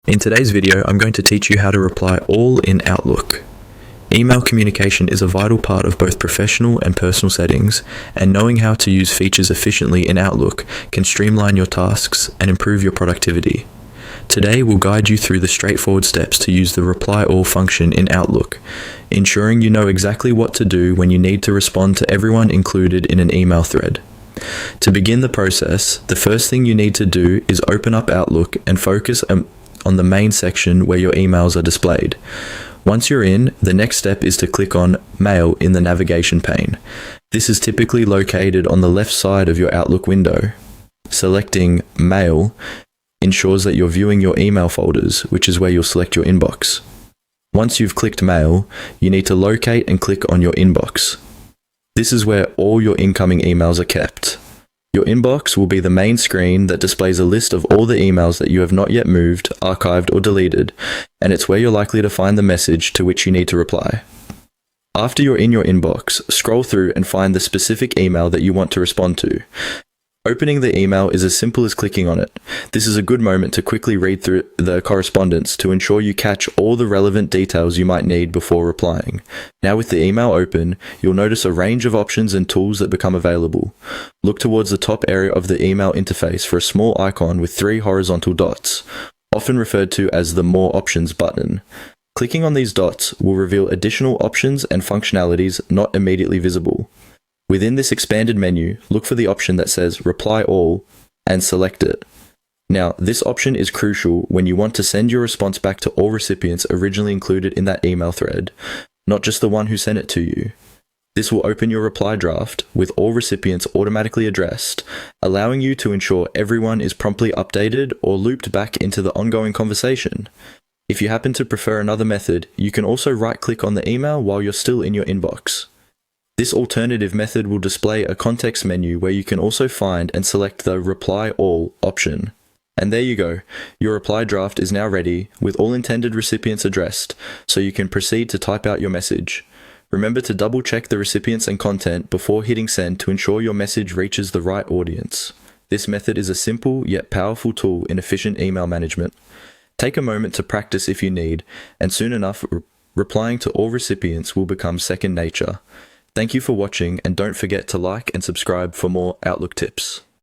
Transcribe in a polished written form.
In today's video, I'm going to teach you how to reply all in Outlook. Email communication is a vital part of both professional and personal settings, and knowing how to use features efficiently in Outlook can streamline your tasks and improve your productivity. Today, we'll guide you through the straightforward steps to use the Reply All function in Outlook, ensuring you know exactly what to do when you need to respond to everyone included in an email thread. To begin the process, the first thing you need to do is open up Outlook and focus on the main section where your emails are displayed. Once you're in, the next step is to click on Mail in the navigation pane. This is typically located on the left side of your Outlook window. Selecting Mail ensures that you're viewing your email folders, which is where you'll select your inbox. Once you've clicked Mail, you need to locate and click on your inbox. This is where all your incoming emails are kept. Your inbox will be the main screen that displays a list of all the emails that you have not yet moved, archived, or deleted, and it's where you're likely to find the message to which you need to reply. After you're in your inbox, scroll through and find the specific email that you want to respond to. Opening the email is as simple as clicking on it. This is a good moment to quickly read through the correspondence to ensure you catch all the relevant details you might need before replying. Now with the email open, you'll notice a range of options and tools that become available. Look towards the top area of the email interface for a small icon with 3 horizontal dots, often referred to as the More Options button. Clicking on these dots will reveal additional options and functionalities not immediately visible. Within this expanded menu, look for the option that says Reply All and select it. Now, this option is crucial when you want to send your response back to all recipients originally included in that email thread, not just the one who sent it to you. This will open your reply draft with all recipients automatically addressed, allowing you to ensure everyone is promptly updated or looped back into the ongoing conversation. If you happen to prefer another method, you can also right-click on the email while you're still in your inbox. This alternative method will display a context menu where you can also find and select the Reply All option. And there you go, your reply draft is now ready with all intended recipients addressed, so you can proceed to type out your message. Remember to double check the recipients and content before hitting send to ensure your message reaches the right audience. This method is a simple yet powerful tool in efficient email management. Take a moment to practice if you need, and soon enough, replying to all recipients will become second nature. Thank you for watching, and don't forget to like and subscribe for more Outlook tips.